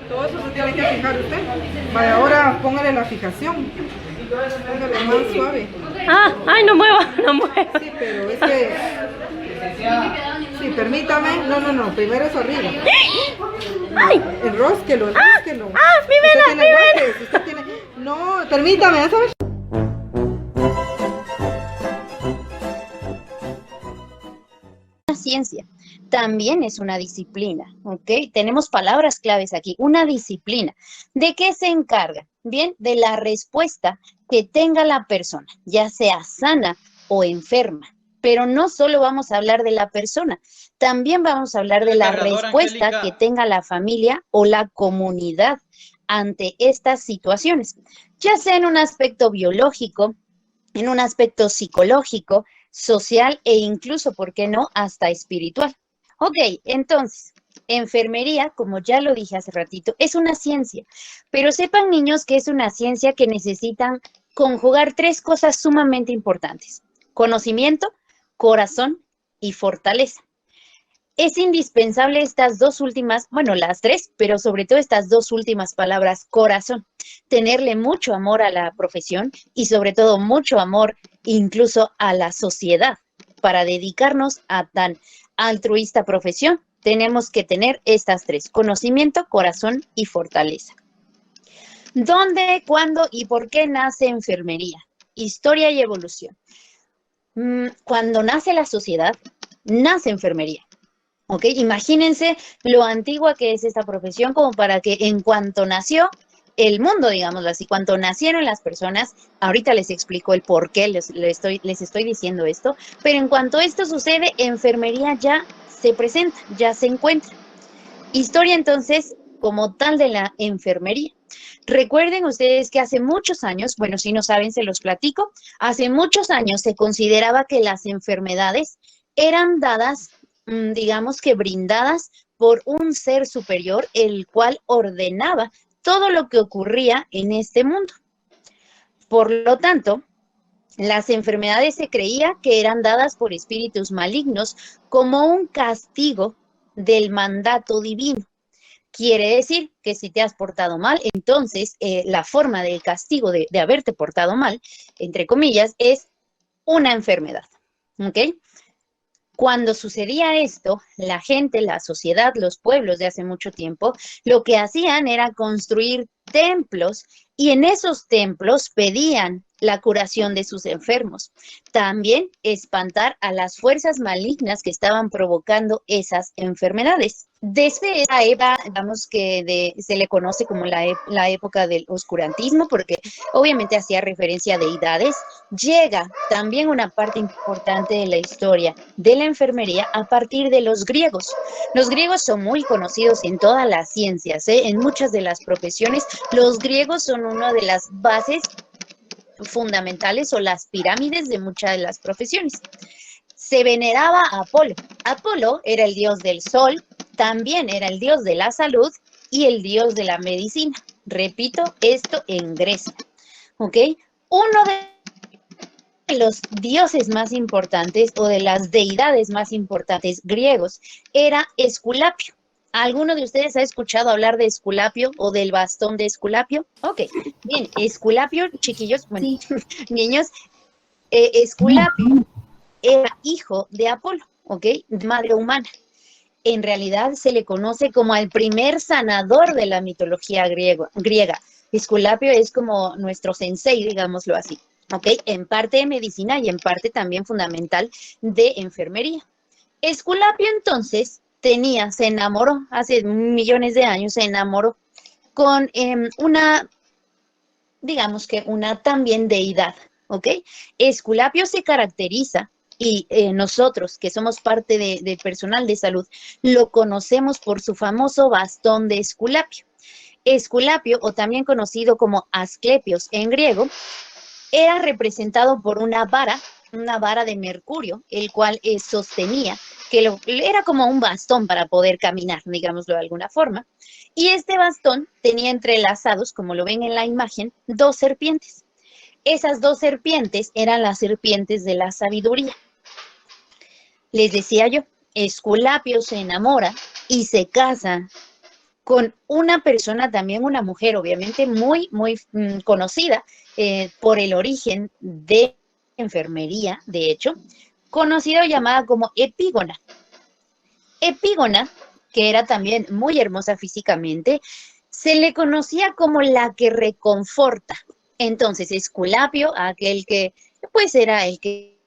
Todo eso se tiene que fijar usted. Vaya, ahora póngale la fijación. Póngale más suave. Ah, ay, no mueva, no mueva. Sí, pero es que... Sí, permítame. No, primero es arriba. Ay, Enrosquelo. mi vena, Usted tiene guantes, usted tiene... No, permítame, ¿ya sabes? Una ciencia, también es una disciplina, ¿ok? Tenemos palabras claves aquí, una disciplina. ¿De qué se encarga? Bien, de la respuesta que tenga la persona, ya sea sana o enferma. Pero no solo vamos a hablar de la persona, también vamos a hablar de la respuesta que tenga la familia o la comunidad ante estas situaciones, ya sea en un aspecto biológico, en un aspecto psicológico, social e incluso, ¿por qué no?, hasta espiritual. Ok, entonces, enfermería, como ya lo dije hace ratito, es una ciencia, pero sepan, niños, que es una ciencia que necesitan conjugar tres cosas sumamente importantes: conocimiento, corazón y fortaleza. Es indispensable estas dos últimas, bueno, las tres, pero sobre todo estas dos últimas palabras: corazón. Tenerle mucho amor a la profesión y sobre todo mucho amor incluso a la sociedad. Para dedicarnos a tan altruista profesión, tenemos que tener estas tres: conocimiento, corazón y fortaleza. ¿Dónde, cuándo y por qué nace enfermería? Historia y evolución. Cuando nace la sociedad, nace enfermería. ¿Ok? Imagínense lo antigua que es esta profesión, como para que en cuanto nació el mundo, digámoslo así, cuando nacieron las personas, ahorita les explico el por qué les estoy diciendo esto, pero en cuanto esto sucede, enfermería ya se presenta, ya se encuentra. Historia entonces como tal de la enfermería. Recuerden ustedes que hace muchos años, bueno, si no saben se los platico, hace muchos años se consideraba que las enfermedades eran dadas, digamos que brindadas por un ser superior, el cual ordenaba todo lo que ocurría en este mundo. Por lo tanto, las enfermedades se creía que eran dadas por espíritus malignos como un castigo del mandato divino. Quiere decir que si te has portado mal, entonces la forma del castigo de haberte portado mal, entre comillas, es una enfermedad. ¿Ok? Cuando sucedía esto, la gente, la sociedad, los pueblos de hace mucho tiempo, lo que hacían era construir templos y en esos templos pedían la curación de sus enfermos. También espantar a las fuerzas malignas que estaban provocando esas enfermedades. Desde esa época, digamos que se le conoce como la época del oscurantismo, porque obviamente hacía referencia a deidades, llega también una parte importante de la historia de la enfermería a partir de los griegos. Los griegos son muy conocidos en todas las ciencias, en muchas de las profesiones. Los griegos son una de las bases fundamentales o las pirámides de muchas de las profesiones. Se veneraba a Apolo. Apolo era el dios del sol, también era el dios de la salud y el dios de la medicina. Repito, esto en Grecia. ¿Ok? Uno de los dioses más importantes o de las deidades más importantes griegos era Esculapio. ¿Alguno de ustedes ha escuchado hablar de Esculapio o del bastón de Esculapio? Ok, bien, Esculapio, chiquillos, bueno, sí. Niños, Esculapio era hijo de Apolo, ¿ok? Madre humana. En realidad se le conoce como el primer sanador de la mitología griega. Esculapio es como nuestro sensei, digámoslo así, ¿ok? En parte de medicina y en parte también fundamental de enfermería. Esculapio entonces se enamoró, hace millones de años se enamoró con digamos que una también deidad, ¿ok? Esculapio se caracteriza y nosotros que somos parte de personal de salud lo conocemos por su famoso bastón de Esculapio. Esculapio, o también conocido como Asclepios en griego, era representado por una vara de mercurio, el cual sostenía, era como un bastón para poder caminar, digámoslo de alguna forma, y este bastón tenía entrelazados, como lo ven en la imagen, dos serpientes. Esas dos serpientes eran las serpientes de la sabiduría. Les decía yo, Esculapio se enamora y se casa con una persona también, una mujer, obviamente muy, muy conocida por el origen de enfermería, de hecho, conocida o llamada como Epígona. Epígona, que era también muy hermosa físicamente, se le conocía como la que reconforta. Entonces, Esculapio, aquel que pues era el que,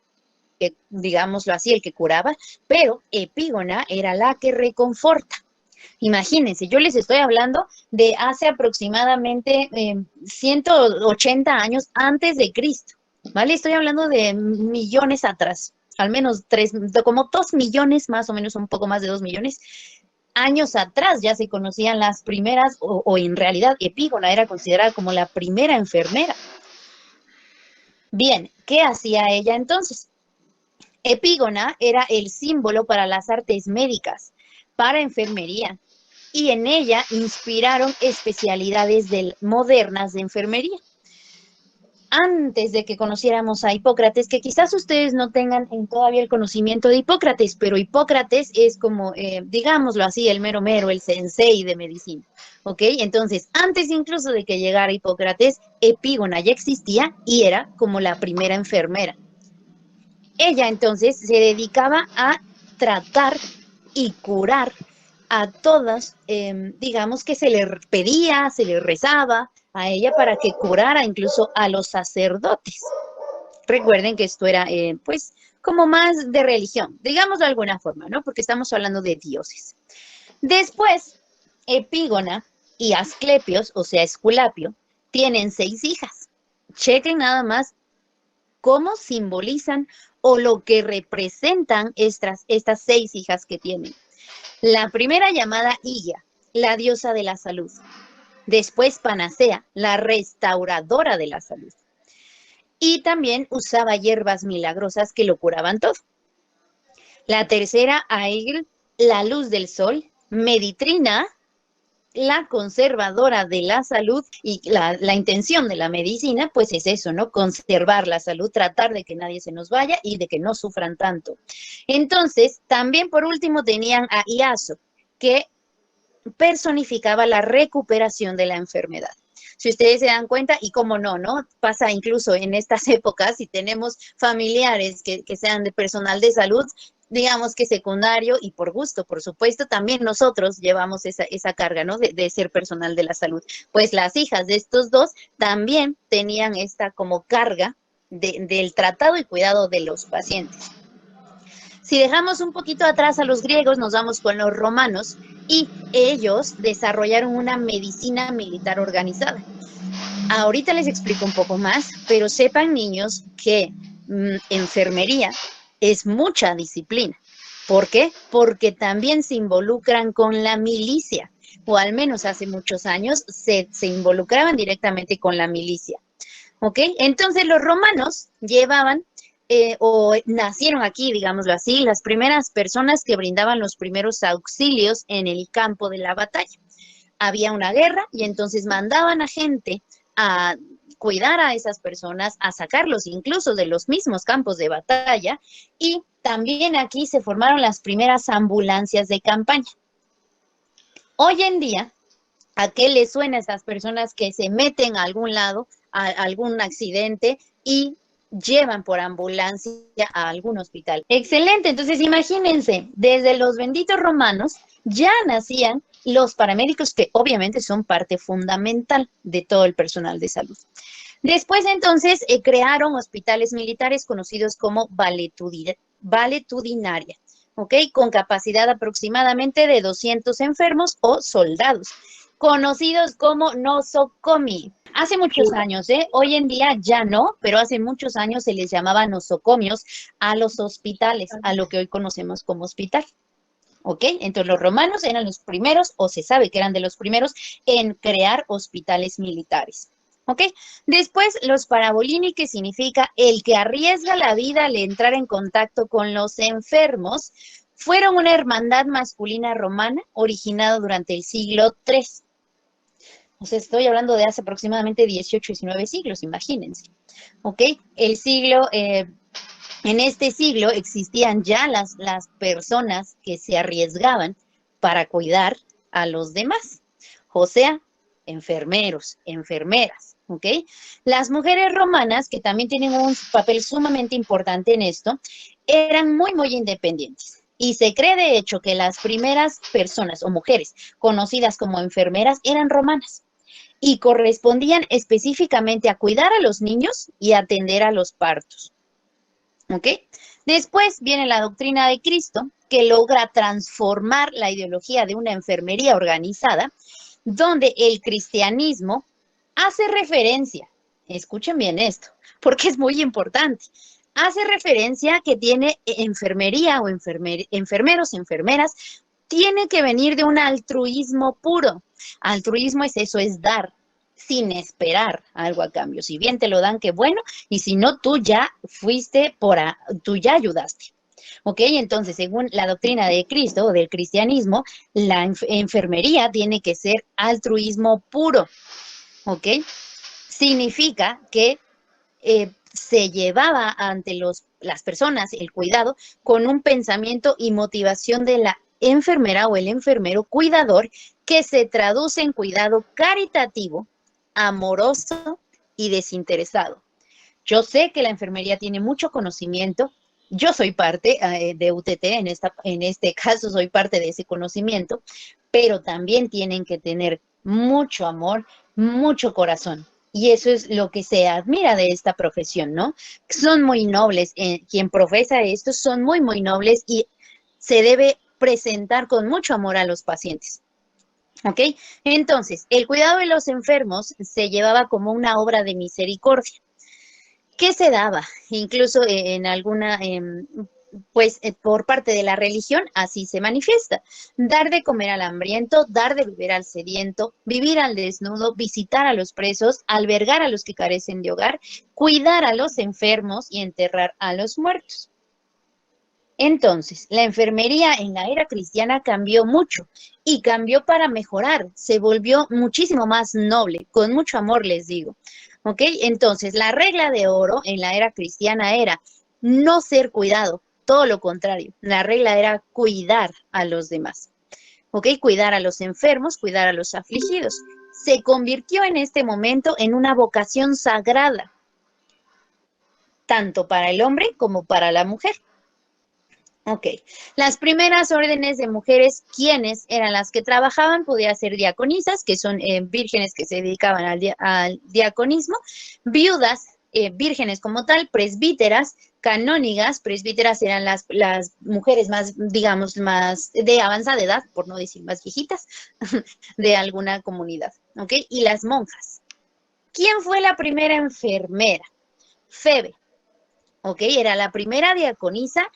digámoslo así, el que curaba, pero Epígona era la que reconforta. Imagínense, yo les estoy hablando de hace aproximadamente 180 años antes de Cristo, ¿vale? Estoy hablando de millones atrás, al menos como 2 millones, más o menos un poco más de 2 millones. Años atrás ya se conocían las primeras, o en realidad Epígona era considerada como la primera enfermera. Bien, ¿qué hacía ella entonces? Epígona era el símbolo para las artes médicas, para enfermería, y en ella inspiraron especialidades modernas de enfermería. Antes de que conociéramos a Hipócrates, que quizás ustedes no tengan todavía el conocimiento de Hipócrates, pero Hipócrates es como, digámoslo así, el mero mero, el sensei de medicina, ¿ok? Entonces, antes incluso de que llegara Hipócrates, Epígona ya existía y era como la primera enfermera. Ella entonces se dedicaba a tratar y curar a todas, digamos que se le pedía, se le rezaba a ella para que curara incluso a los sacerdotes. Recuerden que esto era, pues, como más de religión, digamos de alguna forma, ¿no? Porque estamos hablando de dioses. Después, Epígona y Asclepios, o sea, Esculapio, tienen 6 hijas. Chequen nada más cómo simbolizan o lo que representan estas 6 hijas que tienen. La primera llamada Illa, la diosa de la salud. Después Panacea, la restauradora de la salud. Y también usaba hierbas milagrosas que lo curaban todo. La tercera, Aigl, la luz del sol. Meditrina, la conservadora de la salud, y la intención de la medicina, pues es eso, ¿no? Conservar la salud, tratar de que nadie se nos vaya y de que no sufran tanto. Entonces, también por último tenían a Iaso, que personificaba la recuperación de la enfermedad. Si ustedes se dan cuenta, y cómo no, ¿no? Pasa incluso en estas épocas, si tenemos familiares que sean de personal de salud, digamos que secundario y por gusto, por supuesto, también nosotros llevamos esa carga, ¿no? De ser personal de la salud. Pues las hijas de estos dos también tenían esta como carga del tratado y cuidado de los pacientes. Si dejamos un poquito atrás a los griegos, nos vamos con los romanos y ellos desarrollaron una medicina militar organizada. Ahorita les explico un poco más, pero sepan, niños, que enfermería es mucha disciplina. ¿Por qué? Porque también se involucran con la milicia, o al menos hace muchos años se involucraban directamente con la milicia. ¿Ok? Entonces los romanos llevaban o nacieron aquí, digámoslo así, las primeras personas que brindaban los primeros auxilios en el campo de la batalla. Había una guerra y entonces mandaban a gente a cuidar a esas personas, a sacarlos incluso de los mismos campos de batalla, y también aquí se formaron las primeras ambulancias de campaña. Hoy en día, ¿a qué les suena a esas personas que se meten a algún lado, a algún accidente y llevan por ambulancia a algún hospital? Excelente, entonces imagínense, desde los benditos romanos ya nacían los paramédicos, que obviamente son parte fundamental de todo el personal de salud. Después entonces crearon hospitales militares conocidos como valetudinaria, ¿ok? Con capacidad aproximadamente de 200 enfermos o soldados, conocidos como nosocomi. Hace muchos años, hoy en día ya no, pero hace muchos años se les llamaba nosocomios a los hospitales, a lo que hoy conocemos como hospital. ¿Ok? Entonces los romanos eran los primeros, o se sabe que eran de los primeros, en crear hospitales militares. ¿Ok? Después los parabolini, que significa el que arriesga la vida al entrar en contacto con los enfermos, fueron una hermandad masculina romana originada durante el siglo III. O sea, estoy hablando de hace aproximadamente 18, 19 siglos, imagínense. ¿Ok? El siglo... En este siglo existían ya las personas que se arriesgaban para cuidar a los demás. o sea, enfermeros, enfermeras, ¿ok? Las mujeres romanas, que también tienen un papel sumamente importante en esto, eran muy independientes. Y se cree, de hecho, que las primeras personas o mujeres conocidas como enfermeras eran romanas y correspondían específicamente a cuidar a los niños y atender a los partos. ¿Ok? Después viene la doctrina de Cristo, que logra transformar la ideología de una enfermería organizada, donde el cristianismo hace referencia, escuchen bien esto, porque es muy importante, hace referencia que tiene enfermería o enfermeros, enfermeras, tiene que venir de un altruismo puro. Altruismo es eso, es dar, sin esperar algo a cambio. Si bien te lo dan, qué bueno, y si no, tú ya fuiste tú ya ayudaste. ¿Ok? Entonces, según la doctrina de Cristo o del cristianismo, la enfermería tiene que ser altruismo puro. ¿Ok? Significa que se llevaba ante las personas el cuidado con un pensamiento y motivación de la enfermera o el enfermero cuidador que se traduce en cuidado caritativo, amoroso y desinteresado. Yo sé que la enfermería tiene mucho conocimiento. Yo soy parte de UTT, en este caso soy parte de ese conocimiento, pero también tienen que tener mucho amor, mucho corazón. Y eso es lo que se admira de esta profesión, ¿no? Son muy nobles. Quien profesa esto son muy nobles y se debe presentar con mucho amor a los pacientes. ¿Ok? Entonces, el cuidado de los enfermos se llevaba como una obra de misericordia. ¿Qué se daba? Incluso en alguna, pues por parte de la religión, así se manifiesta. Dar de comer al hambriento, dar de beber al sediento, vivir al desnudo, visitar a los presos, albergar a los que carecen de hogar, cuidar a los enfermos y enterrar a los muertos. Entonces, la enfermería en la era cristiana cambió mucho y cambió para mejorar, se volvió muchísimo más noble, con mucho amor les digo. ¿Ok? Entonces, la regla de oro en la era cristiana era no ser cuidado, todo lo contrario, la regla era cuidar a los demás. ¿Ok? Cuidar a los enfermos, cuidar a los afligidos. Se convirtió en este momento en una vocación sagrada, tanto para el hombre como para la mujer. Ok, las primeras órdenes de mujeres, ¿quiénes eran las que trabajaban? Podía ser diaconisas, que son vírgenes que se dedicaban al diaconismo, viudas, vírgenes como tal, presbíteras, canónigas, presbíteras eran las mujeres más, digamos, más de avanzada edad, por no decir más viejitas, de alguna comunidad, ¿ok? Y las monjas. ¿Quién fue la primera enfermera? Febe, ¿ok? Era la primera diaconisa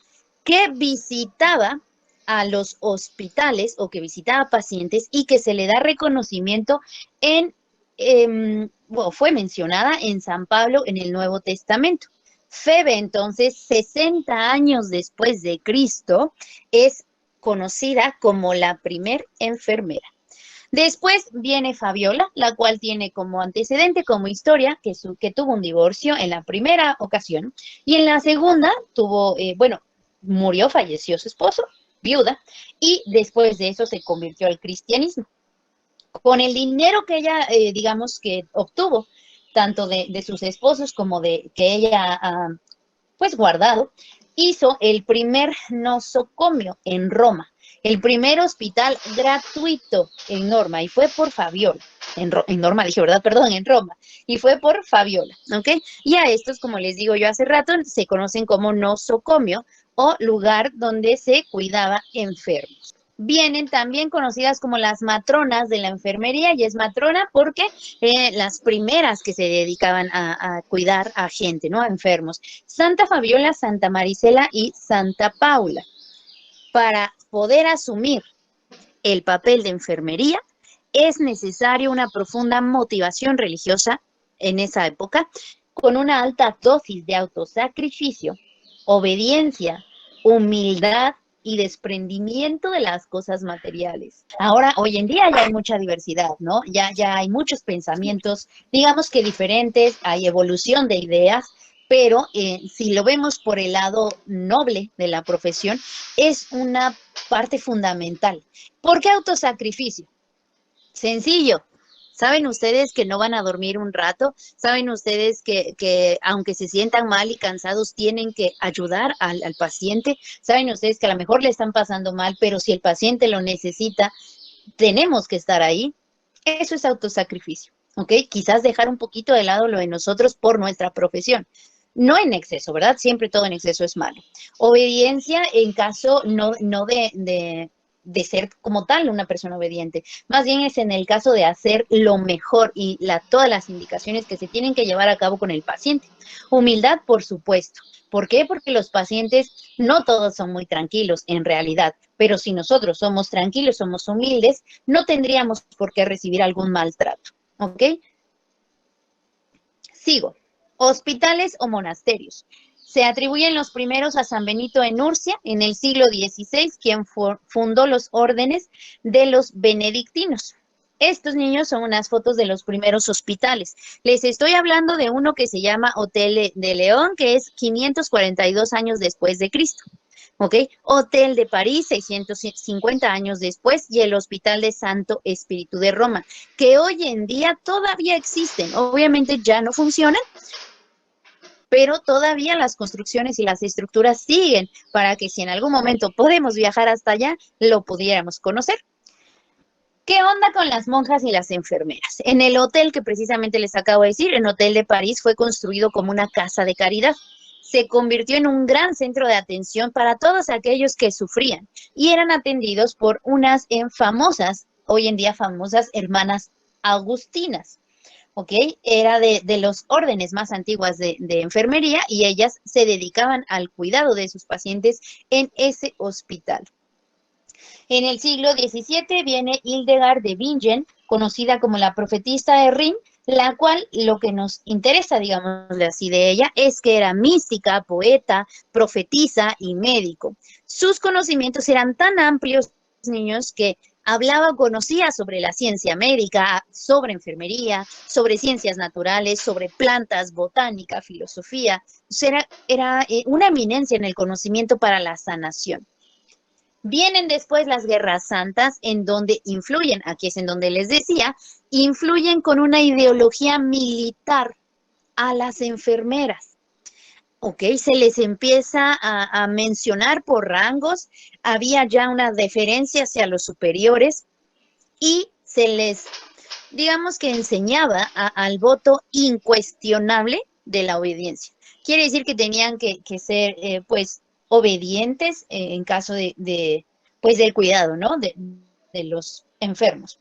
que visitaba a los hospitales o que visitaba pacientes y que se le da reconocimiento bueno, fue mencionada en San Pablo en el Nuevo Testamento. Febe, entonces, 60 años después de Cristo, es conocida como la primer enfermera. Después viene Fabiola, la cual tiene como antecedente, como historia, que tuvo un divorcio en la primera ocasión y en la segunda tuvo, bueno, murió, falleció su esposo, viuda, y después de eso se convirtió al cristianismo. Con el dinero que ella, digamos, que obtuvo, tanto de sus esposos como de que ella ha, pues, guardado, hizo el primer nosocomio en Roma, el primer hospital gratuito en Norma, y fue por Fabiola. En Norma, dije, ¿verdad? Perdón, en Roma. Y fue por Fabiola, ¿ok? Y a estos, como les digo yo hace rato, se conocen como nosocomio o lugar donde se cuidaba enfermos. Vienen también conocidas como las matronas de la enfermería, y es matrona porque las primeras que se dedicaban a cuidar a gente, ¿no? A enfermos. Santa Fabiola, Santa Marisela y Santa Paula. Para poder asumir el papel de enfermería, es necesario una profunda motivación religiosa en esa época, con una alta dosis de autosacrificio, obediencia, humildad y desprendimiento de las cosas materiales. Ahora, hoy en día ya hay mucha diversidad, ¿no? Ya hay muchos pensamientos, digamos que diferentes, hay evolución de ideas, pero si lo vemos por el lado noble de la profesión, es una parte fundamental. ¿Por qué autosacrificio? Sencillo. ¿Saben ustedes que no van a dormir un rato? ¿Saben ustedes que aunque se sientan mal y cansados, tienen que ayudar al paciente? ¿Saben ustedes que a lo mejor le están pasando mal, pero si el paciente lo necesita, tenemos que estar ahí? Eso es autosacrificio, ¿ok? Quizás dejar un poquito de lado lo de nosotros por nuestra profesión. No en exceso, ¿verdad? Siempre todo en exceso es malo. Obediencia en caso no de ser como tal una persona obediente. Más bien es en el caso de hacer lo mejor y todas las indicaciones que se tienen que llevar a cabo con el paciente. Humildad, por supuesto. ¿Por qué? Porque los pacientes no todos son muy tranquilos en realidad, pero si nosotros somos tranquilos, somos humildes, no tendríamos por qué recibir algún maltrato. ¿Ok? Sigo. Hospitales o monasterios. Se atribuyen los primeros a San Benito en Nurcia en el siglo XVI, quien fundó los órdenes de los benedictinos. Estos niños son unas fotos de los primeros hospitales. Les estoy hablando de uno que se llama Hotel de León, que es 542 años después de Cristo. ¿Ok? Hotel de París, 650 años después, y el Hospital de Santo Espíritu de Roma, que hoy en día todavía existen. Obviamente ya no funcionan, pero todavía las construcciones y las estructuras siguen para que si en algún momento podemos viajar hasta allá, lo pudiéramos conocer. ¿Qué onda con las monjas y las enfermeras? En el hotel que precisamente les acabo de decir, el Hotel de París, fue construido como una casa de caridad. Se convirtió en un gran centro de atención para todos aquellos que sufrían y eran atendidos por unas famosas, hoy en día famosas, hermanas agustinas. ¿Ok? Era de los órdenes más antiguas de enfermería y ellas se dedicaban al cuidado de sus pacientes en ese hospital. En el siglo XVII viene Hildegard de Bingen, conocida como la profetisa de Rin, la cual lo que nos interesa, digámosle así, de ella es que era mística, poeta, profetisa y médico. Sus conocimientos eran tan amplios, niños, que hablaba, conocía sobre la ciencia médica, sobre enfermería, sobre ciencias naturales, sobre plantas, botánica, filosofía. O sea, era una eminencia en el conocimiento para la sanación. Vienen después las guerras santas, en donde influyen, aquí es en donde les decía, influyen con una ideología militar a las enfermeras. ¿Ok? Se les empieza a mencionar por rangos, había ya una deferencia hacia los superiores y se les, digamos que enseñaba al voto incuestionable de la obediencia. Quiere decir que tenían que ser, pues, obedientes en caso pues, del cuidado, ¿no? De los enfermos.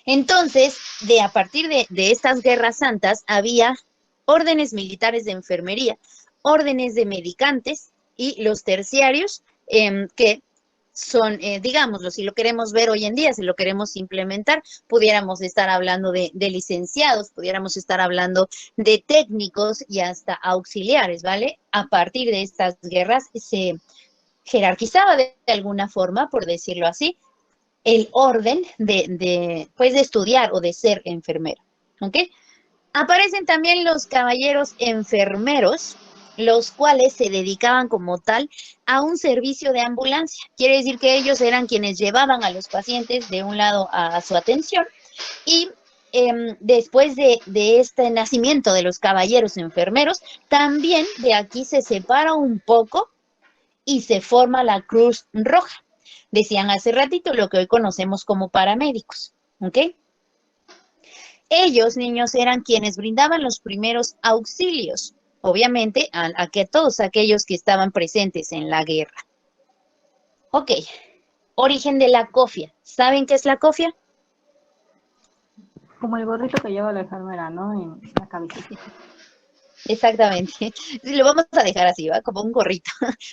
Entonces, a partir de estas guerras santas, había órdenes militares de enfermería, órdenes de medicantes y los terciarios, que son, digámoslo, si lo queremos ver hoy en día, si lo queremos implementar, pudiéramos estar hablando de licenciados, pudiéramos estar hablando de técnicos y hasta auxiliares, ¿vale? A partir de estas guerras se jerarquizaba de alguna forma, por decirlo así, el orden pues de estudiar o de ser enfermera, ¿ok? Aparecen también los caballeros enfermeros, los cuales se dedicaban como tal a un servicio de ambulancia. Quiere decir que ellos eran quienes llevaban a los pacientes de un lado a su atención y después de este nacimiento de los caballeros enfermeros, también de aquí se separa un poco y se forma la Cruz Roja. Decían hace ratito lo que hoy conocemos como paramédicos, ¿ok? Ellos, niños, eran quienes brindaban los primeros auxilios, obviamente, a todos aquellos que estaban presentes en la guerra. Ok, origen de la cofia. ¿Saben qué es la cofia? Como el gorrito que lleva la enfermera, ¿no? En la cabeza. Exactamente. Lo vamos a dejar así, ¿va? Como un gorrito.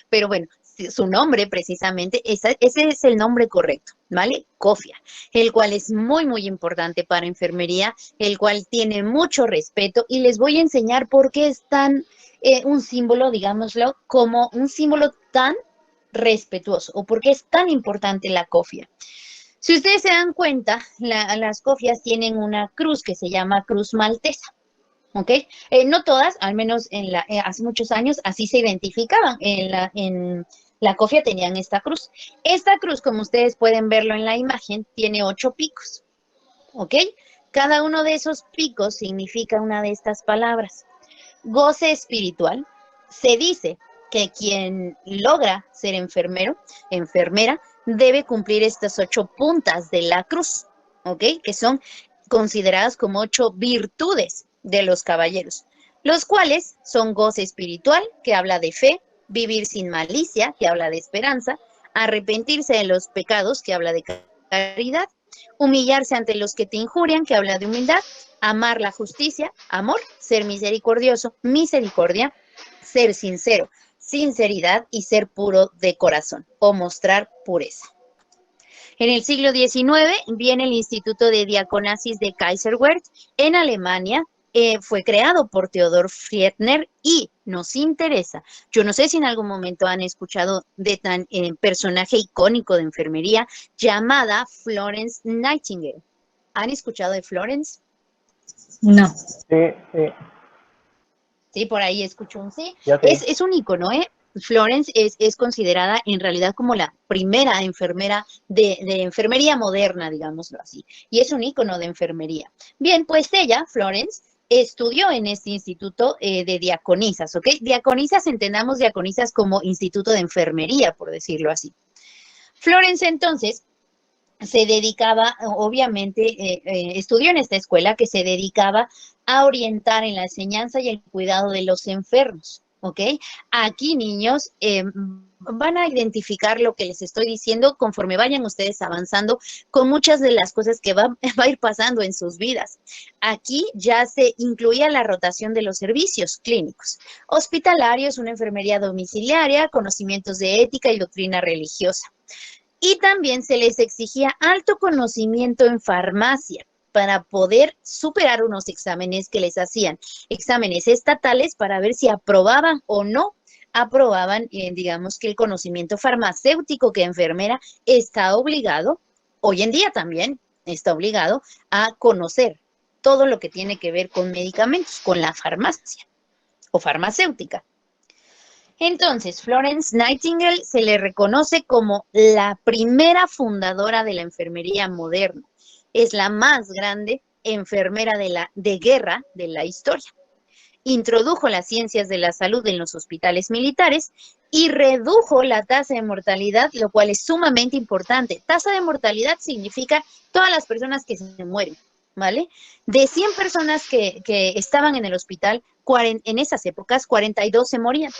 Pero bueno, su nombre precisamente, ese es el nombre correcto, ¿vale? Cofia, el cual es muy, muy importante para enfermería, el cual tiene mucho respeto y les voy a enseñar por qué es tan un símbolo, digámoslo, como un símbolo tan respetuoso o por qué es tan importante la cofia. Si ustedes se dan cuenta, las cofias tienen una cruz que se llama cruz maltesa. ¿Ok? No todas, al menos hace muchos años, así se identificaban. En la cofia tenían esta cruz. Esta cruz, como ustedes pueden verlo en la imagen, tiene 8 picos. ¿ok? Cada uno de esos picos significa una de estas palabras. Goce espiritual. Se dice que quien logra ser enfermero, enfermera, debe cumplir estas 8 puntas de la cruz, ¿ok? Que son consideradas como 8 virtudes de los caballeros, los cuales son goce espiritual, que habla de fe, vivir sin malicia, que habla de esperanza, arrepentirse de los pecados, que habla de caridad, humillarse ante los que te injurian, que habla de humildad, amar la justicia, amor, ser misericordioso, misericordia, ser sincero, sinceridad y ser puro de corazón o mostrar pureza. En el siglo XIX viene el Instituto de Diaconasis de Kaiserswerth en Alemania. Fue creado por Theodor Friedner y nos interesa. Yo no sé si en algún momento han escuchado de tan personaje icónico de enfermería llamada Florence Nightingale. ¿Han escuchado de Florence? No. Sí, por ahí escucho un sí. Ya sé. Es un icono, ¿eh? Florence es considerada en realidad como la primera enfermera de enfermería moderna, digámoslo así. Y es un icono de enfermería. Bien, pues ella, Florence, estudió en este instituto de diaconisas, ¿ok? Diaconisas, entendamos diaconisas como instituto de enfermería, por decirlo así. Florence, entonces, se dedicaba, obviamente, estudió en esta escuela que se dedicaba a orientar en la enseñanza y el cuidado de los enfermos, ¿ok? Aquí, niños, van a identificar lo que les estoy diciendo conforme vayan ustedes avanzando con muchas de las cosas que va a ir pasando en sus vidas. Aquí ya se incluía la rotación de los servicios clínicos, hospitalarios, una enfermería domiciliaria, conocimientos de ética y doctrina religiosa. Y también se les exigía alto conocimiento en farmacia para poder superar unos exámenes que les hacían, exámenes estatales para ver si aprobaban o no aprobaban, digamos que el conocimiento farmacéutico que enfermera está obligado, hoy en día también está obligado a conocer todo lo que tiene que ver con medicamentos, con la farmacia o farmacéutica. Entonces, Florence Nightingale se le reconoce como la primera fundadora de la enfermería moderna. Es la más grande enfermera de guerra de la historia. Introdujo las ciencias de la salud en los hospitales militares y redujo la tasa de mortalidad, lo cual es sumamente importante. Tasa de mortalidad significa todas las personas que se mueren, ¿vale? De 100 personas que estaban en el hospital, en esas épocas, 42 se morían.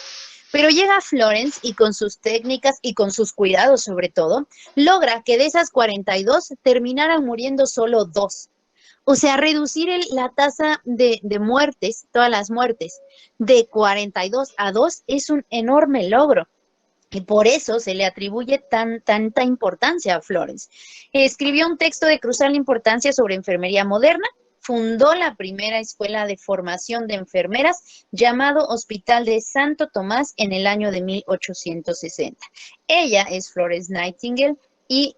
Pero llega Florence y con sus técnicas y con sus cuidados sobre todo, logra que de esas 42 terminaran muriendo solo 2. O sea, reducir la tasa de muertes, todas las muertes, de 42 a 2 es un enorme logro. Y por eso se le atribuye tanta importancia a Florence. Escribió un texto de crucial importancia sobre enfermería moderna. Fundó la primera escuela de formación de enfermeras llamado Hospital de Santo Tomás en el año de 1860. Ella es Florence Nightingale y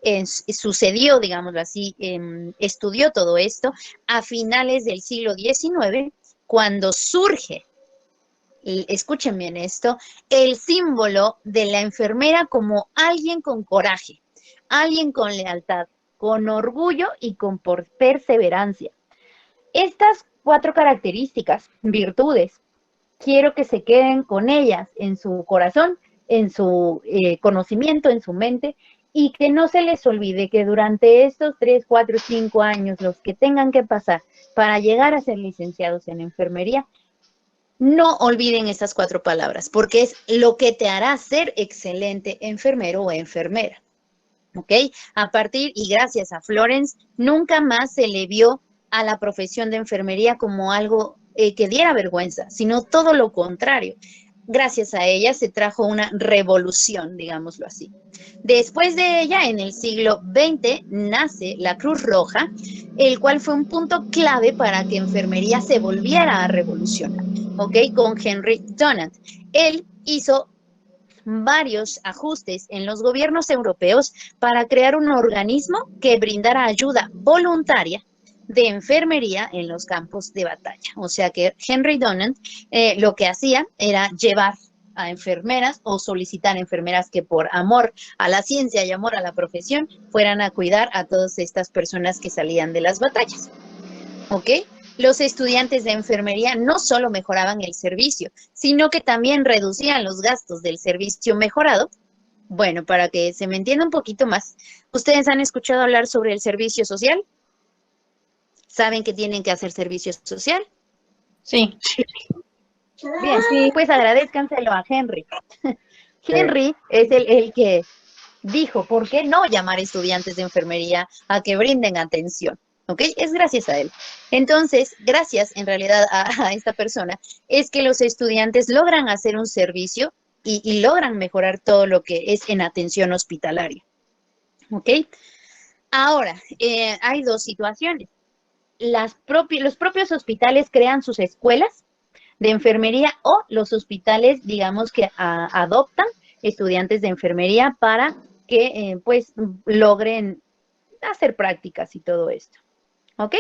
sucedió, digámoslo así, estudió todo esto a finales del siglo XIX, cuando surge, escuchen bien esto, el símbolo de la enfermera como alguien con coraje, alguien con lealtad, con orgullo y con perseverancia. Estas 4 características, virtudes, quiero que se queden con ellas en su corazón, en su conocimiento, en su mente, y que no se les olvide que durante estos 3, 4, 5 años, los que tengan que pasar para llegar a ser licenciados en enfermería, no olviden estas 4 palabras, porque es lo que te hará ser excelente enfermero o enfermera. ¿Ok? A partir y gracias a Florence, nunca más se le vio a la profesión de enfermería como algo que diera vergüenza, sino todo lo contrario. Gracias a ella se trajo una revolución, digámoslo así. Después de ella, en el siglo XX, nace la Cruz Roja, el cual fue un punto clave para que enfermería se volviera a revolucionar, ¿ok? Con Henry Dunant. Él hizo varios ajustes en los gobiernos europeos para crear un organismo que brindara ayuda voluntaria de enfermería en los campos de batalla. O sea que Henry Dunant lo que hacía era llevar a enfermeras o solicitar enfermeras que por amor a la ciencia y amor a la profesión fueran a cuidar a todas estas personas que salían de las batallas. ¿Ok? Los estudiantes de enfermería no solo mejoraban el servicio, sino que también reducían los gastos del servicio mejorado. Bueno, para que se me entienda un poquito más, ¿ustedes han escuchado hablar sobre el servicio social? ¿Saben que tienen que hacer servicio social? Sí. Bien, pues agradezcanselo a Henry. Henry es el que dijo, ¿por qué no llamar estudiantes de enfermería a que brinden atención? ¿Ok? Es gracias a él. Entonces, gracias en realidad a esta persona, es que los estudiantes logran hacer un servicio y logran mejorar todo lo que es en atención hospitalaria. ¿Ok? Ahora, hay dos situaciones. Los propios hospitales crean sus escuelas de enfermería o los hospitales, digamos que adoptan estudiantes de enfermería para que pues logren hacer prácticas y todo esto. ¿Ok?